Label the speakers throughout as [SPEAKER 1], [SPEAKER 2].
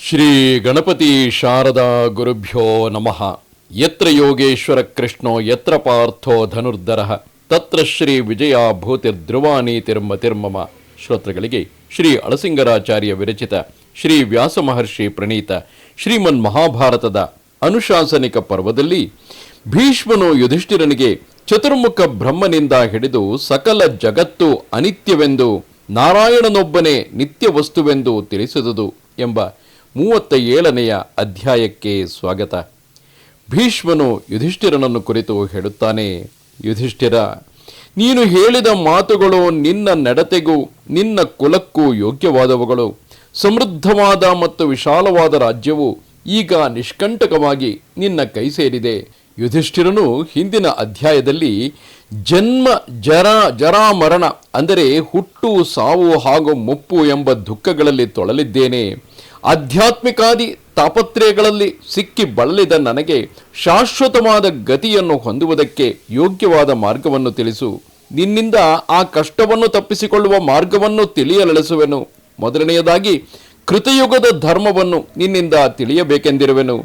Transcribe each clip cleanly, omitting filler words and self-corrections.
[SPEAKER 1] ಶ್ರೀ ಗಣಪತಿ ಶಾರದಾ ಗುರುಭ್ಯೋ ನಮಃ. ಯತ್ರ ಯೋಗೇಶ್ವರ ಕೃಷ್ಣೋ ಯತ್ರ ಪಾರ್ಥೋ ಧನುರ್ಧರಃ ತತ್ರ ಶ್ರೀ ವಿಜಯ ಭೂತಿರ್ಧ್ರುವಾನೀತಿರ್ಮತಿರ್ಮಮ. ಶ್ರೋತೃಗಳಿಗೆ ಶ್ರೀ ಅಳಸಿಂಗರಾಚಾರ್ಯ ವಿರಚಿತ ಶ್ರೀ ವ್ಯಾಸ ಮಹರ್ಷಿ ಪ್ರಣೀತ ಶ್ರೀಮನ್ ಮಹಾಭಾರತದ ಅನುಶಾಸನಿಕ ಪರ್ವದಲ್ಲಿ ಭೀಷ್ಮನು ಯುಧಿಷ್ಠಿರನಿಗೆ ಚತುರ್ಮುಖ ಬ್ರಹ್ಮನಿಂದ ಹಿಡಿದು ಸಕಲ ಜಗತ್ತು ಅನಿತ್ಯವೆಂದು ನಾರಾಯಣನೊಬ್ಬನೇ ನಿತ್ಯ ವಸ್ತುವೆಂದು ತಿಳಿಸಿದುದು ಎಂಬ 37ನೆಯ ಅಧ್ಯಾಯಕ್ಕೆ ಸ್ವಾಗತ. ಭೀಷ್ಮನು ಯುಧಿಷ್ಠಿರನನ್ನು ಕುರಿತು ಹೇಳುತ್ತಾನೆ, ಯುಧಿಷ್ಠಿರ, ನೀನು ಹೇಳಿದ ಮಾತುಗಳು ನಿನ್ನ ನಡತೆಗೂ ನಿನ್ನ ಕುಲಕ್ಕೂ ಯೋಗ್ಯವಾದವುಗಳು. ಸಮೃದ್ಧವಾದ ಮತ್ತು ವಿಶಾಲವಾದ ರಾಜ್ಯವು ಈಗ ನಿಷ್ಕಂಟಕವಾಗಿ ನಿನ್ನ ಕೈ ಸೇರಿದೆ. ಯುಧಿಷ್ಠಿರನು ಹಿಂದಿನ ಅಧ್ಯಾಯದಲ್ಲಿ ಜನ್ಮ ಜರಾಮರಣ ಅಂದರೆ ಹುಟ್ಟು ಸಾವು ಹಾಗೂ ಮುಪ್ಪು ಎಂಬ ದುಃಖಗಳಲ್ಲಿ ತೊಳಲಿದ್ದೇನೆ. ಆಧ್ಯಾತ್ಮಿಕಾದಿ ತಾಪತ್ರಯಗಳಲ್ಲಿ ಸಿಕ್ಕಿ ಬಳಲಿದ ನನಗೆ ಶಾಶ್ವತವಾದ ಗತಿಯನ್ನು ಹೊಂದುವುದಕ್ಕೆ ಯೋಗ್ಯವಾದ ಮಾರ್ಗವನ್ನು ತಿಳಿಸು. ನಿನ್ನಿಂದ ಆ ಕಷ್ಟವನ್ನು ತಪ್ಪಿಸಿಕೊಳ್ಳುವ ಮಾರ್ಗವನ್ನು ತಿಳಿಯಲೆಳೆಸುವೆನು. ಮೊದಲನೆಯದಾಗಿ ಕೃತಯುಗದ ಧರ್ಮವನ್ನು ನಿನ್ನಿಂದ ತಿಳಿಯಬೇಕೆಂದಿರುವೆನು.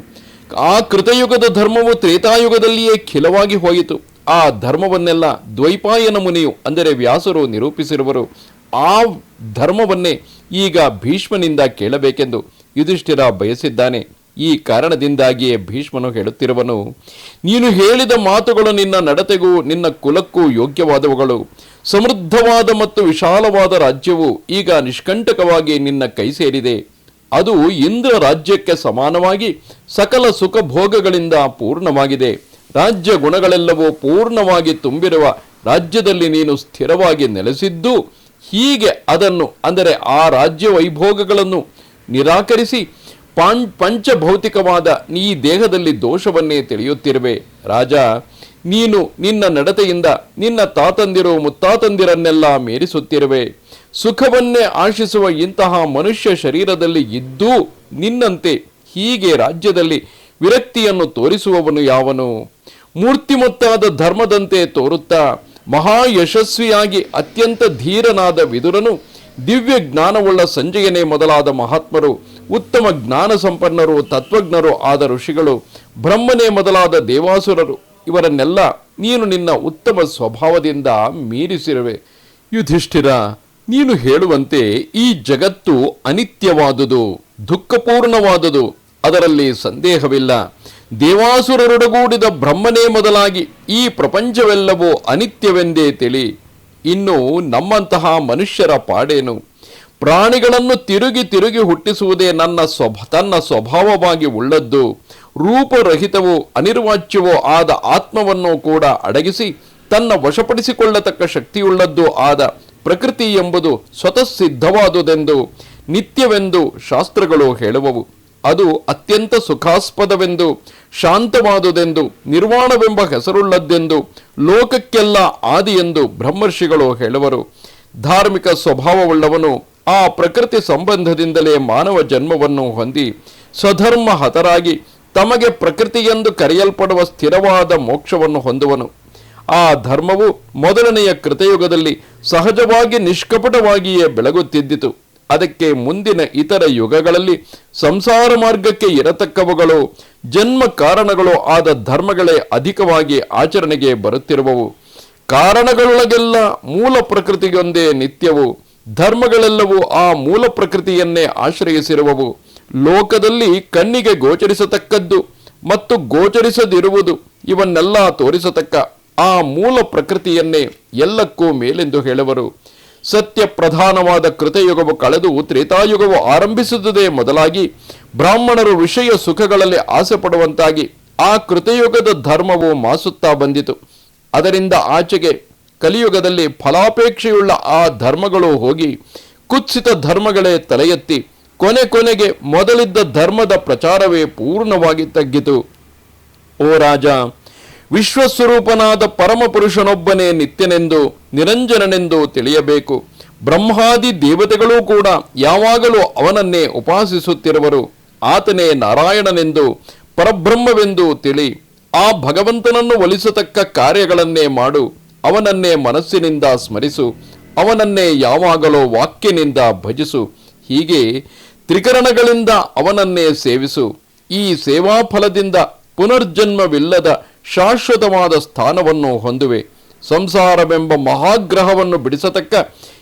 [SPEAKER 1] ಆ ಕೃತಯುಗದ ಧರ್ಮವು ತ್ರೇತಾಯುಗದಲ್ಲಿಯೇ ಖಿಲವಾಗಿ ಹೋಯಿತು. ಆ ಧರ್ಮವನ್ನೆಲ್ಲ ದ್ವೈಪಾಯನ ಮುನಿಯು ಅಂದರೆ ವ್ಯಾಸರು ನಿರೂಪಿಸಿರುವರು. ಆ ಧರ್ಮವನ್ನೇ ಈಗ ಭೀಷ್ಮನಿಂದ ಕೇಳಬೇಕೆಂದು ಯುಧಿಷ್ಠಿರ ಬಯಸಿದ್ದಾನೆ. ಈ ಕಾರಣದಿಂದಾಗಿಯೇ ಭೀಷ್ಮನು ಹೇಳುತ್ತಿರುವನು, ನೀನು ಹೇಳಿದ ಮಾತುಗಳು ನಿನ್ನ ನಡತೆಗೂ ನಿನ್ನ ಕುಲಕ್ಕೂ ಯೋಗ್ಯವಾದವುಗಳು. ಸಮೃದ್ಧವಾದ ಮತ್ತು ವಿಶಾಲವಾದ ರಾಜ್ಯವು ಈಗ ನಿಷ್ಕಂಟಕವಾಗಿ ನಿನ್ನ ಕೈ ಸೇರಿದೆ. ಅದು ಇಂದ್ರ ರಾಜ್ಯಕ್ಕೆ ಸಮಾನವಾಗಿ ಸಕಲ ಸುಖ ಭೋಗಗಳಿಂದ ಪೂರ್ಣವಾಗಿದೆ. ರಾಜ್ಯ ಗುಣಗಳೆಲ್ಲವೂ ಪೂರ್ಣವಾಗಿ ತುಂಬಿರುವ ರಾಜ್ಯದಲ್ಲಿ ನೀನು ಸ್ಥಿರವಾಗಿ ನೆಲೆಸಿದ್ದು, ಹೀಗೆ ಅದನ್ನು ಅಂದರೆ ಆ ರಾಜ್ಯ ವೈಭೋಗಗಳನ್ನು ನಿರಾಕರಿಸಿ ಪಂಚಭೌತಿಕವಾದ ಈ ದೇಹದಲ್ಲಿ ದೋಷವನ್ನೇ ತಿಳಿಯುತ್ತಿರುವೆ. ರಾಜ, ನೀನು ನಿನ್ನ ನಡತೆಯಿಂದ ನಿನ್ನ ತಾತಂದಿರು ಮುತ್ತಾತಂದಿರನ್ನೆಲ್ಲ ಮೀರಿಸುತ್ತಿರುವೆ. ಸುಖವನ್ನೇ ಆಶಿಸುವ ಇಂತಹ ಮನುಷ್ಯ ಶರೀರದಲ್ಲಿ ಇದ್ದೂ ನಿನ್ನಂತೆ ಹೀಗೆ ರಾಜ್ಯದಲ್ಲಿ ವಿರಕ್ತಿಯನ್ನು ತೋರಿಸುವವನು ಯಾವನು? ಮೂರ್ತಿಮೊತ್ತಾದ ಧರ್ಮದಂತೆ ತೋರುತ್ತಾ ಮಹಾ ಯಶಸ್ವಿಯಾಗಿ ಅತ್ಯಂತ ಧೀರನಾದ ವಿದುರನು, ದಿವ್ಯ ಜ್ಞಾನವುಳ್ಳ ಸಂಜಯನೇ ಮೊದಲಾದ ಮಹಾತ್ಮರು, ಉತ್ತಮ ಜ್ಞಾನ ಸಂಪನ್ನರು ತತ್ವಜ್ಞರು ಆದ ಋಷಿಗಳು, ಬ್ರಹ್ಮನೇ ಮೊದಲಾದ ದೇವಾಸುರರು, ಇವರನ್ನೆಲ್ಲ ನೀನು ನಿನ್ನ ಉತ್ತಮ ಸ್ವಭಾವದಿಂದ ಮೀರಿಸಿರುವೆ. ಯುಧಿಷ್ಠಿರ, ನೀನು ಹೇಳುವಂತೆ ಈ ಜಗತ್ತು ಅನಿತ್ಯವಾದುದು, ದುಃಖಪೂರ್ಣವಾದುದು, ಅದರಲ್ಲಿ ಸಂದೇಹವಿಲ್ಲ. ದೇವಾಸುರರೊಡಗೂಡಿದ ಬ್ರಹ್ಮನೇ ಮೊದಲಾಗಿ ಈ ಪ್ರಪಂಚವೆಲ್ಲವೂ ಅನಿತ್ಯವೆಂದೇ ತಿಳಿ. ಇನ್ನು ನಮ್ಮಂತಹ ಮನುಷ್ಯರ ಪಾಡೇನು? ಪ್ರಾಣಿಗಳನ್ನು ತಿರುಗಿ ತಿರುಗಿ ಹುಟ್ಟಿಸುವುದೇ ತನ್ನ ಸ್ವಭಾವವಾಗಿ ಉಳ್ಳದ್ದು. ರೂಪರಹಿತವೂ ಅನಿರ್ವಾಚ್ಯವೂ ಆದ ಆತ್ಮವನ್ನು ಕೂಡ ಅಡಗಿಸಿ ತನ್ನ ವಶಪಡಿಸಿಕೊಳ್ಳತಕ್ಕ ಶಕ್ತಿಯುಳ್ಳದ್ದು ಆದ ಪ್ರಕೃತಿ ಎಂಬುದು ಸ್ವತಃ ಸಿದ್ಧವಾದುದೆಂದು ನಿತ್ಯವೆಂದು ಶಾಸ್ತ್ರಗಳು ಹೇಳುವವು. ಅದು ಅತ್ಯಂತ ಸುಖಾಸ್ಪದವೆಂದು, ಶಾಂತವಾದುದೆಂದು, ನಿರ್ವಾಣವೆಂಬ ಹೆಸರುಳ್ಳದ್ದೆಂದು, ಲೋಕಕ್ಕೆಲ್ಲ ಆದಿಯೆಂದು ಬ್ರಹ್ಮರ್ಷಿಗಳು ಹೇಳುವರು. ಧಾರ್ಮಿಕ ಸ್ವಭಾವವುಳ್ಳವನು ಆ ಪ್ರಕೃತಿ ಸಂಬಂಧದಿಂದಲೇ ಮಾನವ ಜನ್ಮವನ್ನು ಹೊಂದಿ ಸ್ವಧರ್ಮ ಹತರಾಗಿ ತಮಗೆ ಪ್ರಕೃತಿಯೆಂದು ಕರೆಯಲ್ಪಡುವ ಸ್ಥಿರವಾದ ಮೋಕ್ಷವನ್ನು ಹೊಂದುವನು. ಆ ಧರ್ಮವು ಮೊದಲನೆಯ ಕೃತಯುಗದಲ್ಲಿ ಸಹಜವಾಗಿ ನಿಷ್ಕಪಟವಾಗಿಯೇ ಬೆಳಗುತ್ತಿದ್ದಿತು. ಅದಕ್ಕೆ ಮುಂದಿನ ಇತರ ಯುಗಗಳಲ್ಲಿ ಸಂಸಾರ ಮಾರ್ಗಕ್ಕೆ ಇರತಕ್ಕವುಗಳು, ಜನ್ಮ ಕಾರಣಗಳು ಆದ ಧರ್ಮಗಳೇ ಅಧಿಕವಾಗಿ ಆಚರಣೆಗೆ ಬರುತ್ತಿರುವವು. ಕಾರಣಗಳೊಳಗೆಲ್ಲ ಮೂಲ ಪ್ರಕೃತಿಯೊಂದೇ ನಿತ್ಯವು. ಧರ್ಮಗಳೆಲ್ಲವೂ ಆ ಮೂಲ ಪ್ರಕೃತಿಯನ್ನೇ ಆಶ್ರಯಿಸಿರುವವು. ಲೋಕದಲ್ಲಿ ಕಣ್ಣಿಗೆ ಗೋಚರಿಸತಕ್ಕದ್ದು ಮತ್ತು ಗೋಚರಿಸದಿರುವುದು ಇವನ್ನೆಲ್ಲ ತೋರಿಸತಕ್ಕ ಆ ಮೂಲ ಪ್ರಕೃತಿಯನ್ನೇ ಎಲ್ಲಕ್ಕೂ ಮೇಲೆಂದು ಹೇಳುವರು. ಸತ್ಯ ಪ್ರಧಾನವಾದ ಕೃತಯುಗವು ಕಳೆದು ತ್ರೇತಾಯುಗವು ಆರಂಭಿಸುವುದೇ ಮೊದಲಾಗಿ ಬ್ರಾಹ್ಮಣರು ವಿಷಯ ಸುಖಗಳಲ್ಲಿ ಆಸೆ ಪಡುವಂತಾಗಿ ಆ ಕೃತಯುಗದ ಧರ್ಮವು ಮಾಸುತ್ತಾ ಬಂದಿತು. ಅದರಿಂದ ಆಚೆಗೆ ಕಲಿಯುಗದಲ್ಲಿ ಫಲಾಪೇಕ್ಷೆಯುಳ್ಳ ಆ ಧರ್ಮಗಳು ಹೋಗಿ ಕುತ್ಸಿತ ಧರ್ಮಗಳೇ ತಲೆ ಎತ್ತಿ ಕೊನೆಗೆ ಮೊದಲಿದ್ದ ಧರ್ಮದ ಪ್ರಚಾರವೇ ಪೂರ್ಣವಾಗಿ ತಗ್ಗಿತು. ಓ ರಾಜ, ವಿಶ್ವಸ್ವರೂಪನಾದ ಪರಮಪುರುಷನೊಬ್ಬನೇ ನಿತ್ಯನೆಂದು ನಿರಂಜನನೆಂದು ತಿಳಿಯಬೇಕು. ಬ್ರಹ್ಮಾದಿ ದೇವತೆಗಳೂ ಕೂಡ ಯಾವಾಗಲೂ ಅವನನ್ನೇ ಉಪಾಸಿಸುತ್ತಿರುವರು. ಆತನೇ ನಾರಾಯಣನೆಂದು ಪರಬ್ರಹ್ಮವೆಂದು ತಿಳಿ ಆ ಭಗವಂತನನ್ನು ಒಲಿಸತಕ್ಕ ಕಾರ್ಯಗಳನ್ನೇ ಮಾಡು. ಅವನನ್ನೇ ಮನಸ್ಸಿನಿಂದ ಸ್ಮರಿಸು. ಅವನನ್ನೇ ಯಾವಾಗಲೂ ವಾಕ್ಯನಿಂದ ಭಜಿಸು. ಹೀಗೆ ತ್ರಿಕರಣಗಳಿಂದ ಅವನನ್ನೇ ಸೇವಿಸು. ಈ ಸೇವಾಫಲದಿಂದ ಪುನರ್ಜನ್ಮವಿಲ್ಲದ ಶಾಶ್ವತವಾದ ಸ್ಥಾನವನ್ನು ಹೊಂದುವೆ. ಸಂಸಾರವೆಂಬ ಮಹಾಗ್ರಹವನ್ನು ಬಿಡಿಸತಕ್ಕ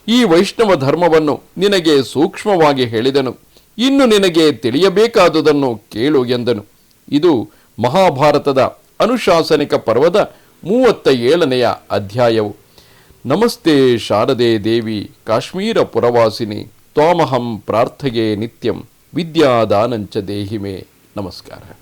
[SPEAKER 1] ಈ ವೈಷ್ಣವ ಧರ್ಮವನ್ನು ನಿನಗೆ ಸೂಕ್ಷ್ಮವಾಗಿ ಹೇಳಿದನು. ಇನ್ನು ನಿನಗೆ ತಿಳಿಯಬೇಕಾದುದನ್ನು ಕೇಳು ಎಂದನು. ಇದು ಮಹಾಭಾರತದ ಅನುಶಾಸನಿಕ ಪರ್ವದ 37ನೆಯ ಅಧ್ಯಾಯವು. ನಮಸ್ತೆ ಶಾರದೆ ದೇವಿ ಕಾಶ್ಮೀರ ಪುರವಾಸಿನಿ ತ್ವಾಮಹಂ ಪ್ರಾರ್ಥಯೇ ನಿತ್ಯಂ ವಿದ್ಯಾದಾನಂಚ ದೇಹಿಮೆ. ನಮಸ್ಕಾರ.